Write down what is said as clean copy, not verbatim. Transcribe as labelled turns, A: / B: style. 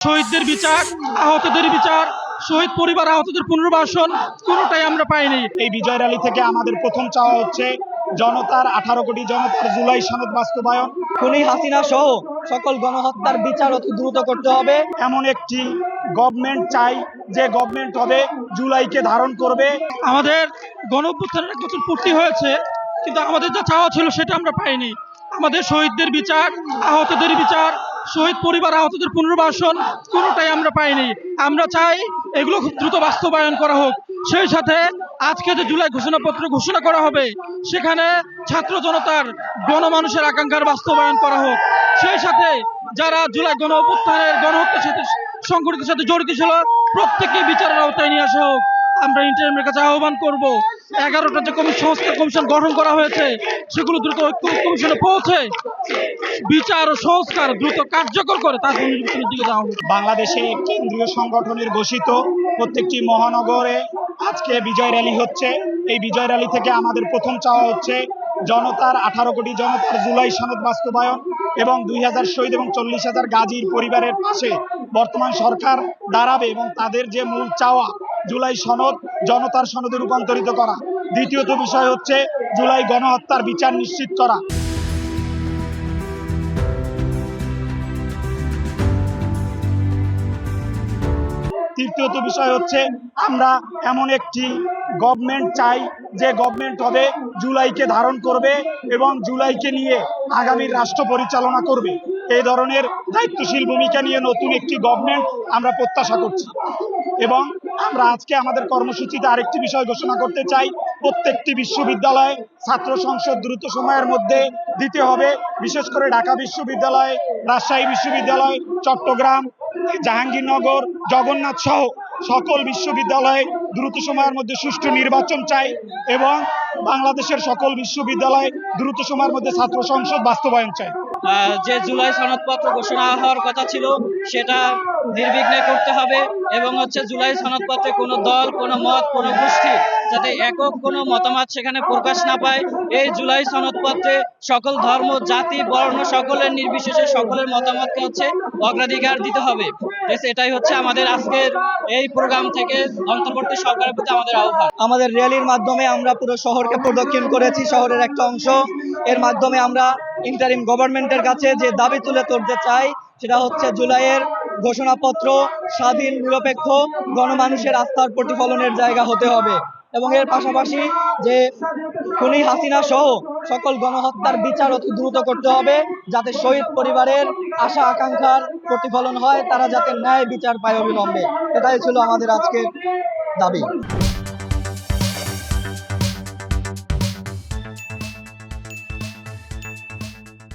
A: শহীদদের বিচার, আহতদের বিচার, শহীদ পরিবার আহতদের পুনর্বাসন কোনোটাই আমরা পাইনি।
B: এই বিজয় র্যালি থেকে আমাদের প্রথম চাওয়া হচ্ছে জনতার 18 কোটি জনতার জুলাই সনদ বাস্তবায়ন।
C: খুনি হাসিনা সহ সকল গণহত্যার বিচার অতি দ্রুত করতে হবে।
B: এমন একটি গভর্নমেন্ট চাই যে গভর্নমেন্ট হবে জুলাইকে ধারণ করবে।
A: আমাদের গণ অভ্যুত্থানের 1 বছর পূর্তি হয়েছে, কিন্তু আমাদের যা চাওয়া ছিল সেটা আমরা পাইনি। আমাদের শহীদদের বিচার, আহতদের বিচার, শহীদ পরিবার আহতদের পুনর্বাসন কোনোটাই আমরা পাইনি। আমরা চাই এগুলো খুব দ্রুত বাস্তবায়ন করা হোক। সেই সাথে আজকে যে জুলাই ঘোষণাপত্র ঘোষণা করা হবে সেখানে ছাত্র জনতার গণমানুষের আকাঙ্ক্ষার বাস্তবায়ন করা হোক। সেই সাথে যারা জুলাই গণ অভ্যুত্থানের গণহত্যার সাথে সংগঠিতের সাথে জড়িত ছিল প্রত্যেককে বিচারের আওতায় নিয়ে আসা হোক। আমরা ইন্টারিমের কাছে আহ্বান করব 11টা যে সংস্কার কমিশন গঠন করা হয়েছে সেগুলো দ্রুত কমিশনে পৌঁছে বিচার ও সংস্কার দ্রুত কার্যকর করে তারপর নির্বাচনের দিকে যাওয়া হবে।
B: বাংলাদেশে কেন্দ্রীয় সংগঠনের ঘোষিত প্রত্যেকটি মহানগরে আজকে বিজয় র্যালি হচ্ছে। এই বিজয় র্যালি থেকে আমাদের প্রথম চাওয়া হচ্ছে জনতার 18 কোটি জনতার জুলাই সনদ বাস্তবায়ন এবং 2000 শহীদ এবং 40,000 গাজীর পরিবারের পাশে বর্তমান সরকার দাঁড়াবে এবং তাদের যে মূল চাওয়া জুলাই সনদ জনতার সনদে রূপান্তরিত করা। দ্বিতীয়ত বিষয় হচ্ছে জুলাই গণহত্যার বিচার নিশ্চিত করা। তৃতীয়ত বিষয় হচ্ছে আমরা এমন একটি গভর্নমেন্ট চাই যে গভর্নমেন্ট হবে জুলাইকে ধারণ করবে এবং জুলাইকে নিয়ে আগামীর রাষ্ট্র পরিচালনা করবে। এই ধরনের দায়িত্বশীল ভূমিকা নিয়ে নতুন একটি গভর্নমেন্ট আমরা প্রত্যাশা করছি। এবং আমরা আজকে আমাদের কর্মসূচিতে আরেকটি বিষয় ঘোষণা করতে চাই, প্রত্যেকটি বিশ্ববিদ্যালয়ে ছাত্র সংসদ দ্রুত সময়ের মধ্যে দিতে হবে। বিশেষ করে ঢাকা বিশ্ববিদ্যালয়, রাজশাহী বিশ্ববিদ্যালয়, চট্টগ্রাম, জাহাঙ্গীরনগর, জগন্নাথ সহ সকল বিশ্ববিদ্যালয়ে দ্রুত সময়ের মধ্যে সুষ্ঠু নির্বাচন চাই এবং বাংলাদেশের সকল বিশ্ববিদ্যালয়ে দ্রুত সময়ের মধ্যে ছাত্র সংসদ বাস্তবায়ন চাই।
C: যে জুলাই সনদপত্র ঘোষণা হওয়ার কথা ছিল সেটা নির্বিঘ্নে করতে হবে এবং জুলাই সনদপত্রে কোনো দল, কোনো মত, কোনো গোষ্ঠী যাতে একক কোনো মতামত সেখানে প্রকাশ না পায়। এই জুলাই সনদপত্রে সকল ধর্ম, জাতি, বর্ণ সকলের নির্বিশেষে সকলের মতামতকে অগ্রাধিকার দিতে হবে। এটাই আমাদের আজকের এই প্রোগ্রাম থেকে অন্তর্বর্তী সরকারের প্রতি আমাদের আহ্বান। আমাদের র্যালির মাধ্যমে আমরা পুরো শহরকে প্রদক্ষিণ করেছি, শহরের একটা অংশ। এর মাধ্যমে আমরা ইন্টারিম গভর্নমেন্টের কাছে যে দাবি তুলে ধরতে চাই সেটা হচ্ছে জুলাইয়ের ঘোষণাপত্র স্বাধীন, নিরপেক্ষ, গণমানুষের আস্থার প্রতিফলনের জায়গা হতে হবে এবং এর পাশাপাশি যে খুনি হাসিনা সহ সকল গণহত্যার বিচার অতি দ্রুত করতে হবে, যাতে শহীদ পরিবারের আশা আকাঙ্ক্ষার প্রতিফলন হয়, তারা যাতে ন্যায় বিচার পায় অবিলম্বে। এটাই ছিল আমাদের আজকের দাবি।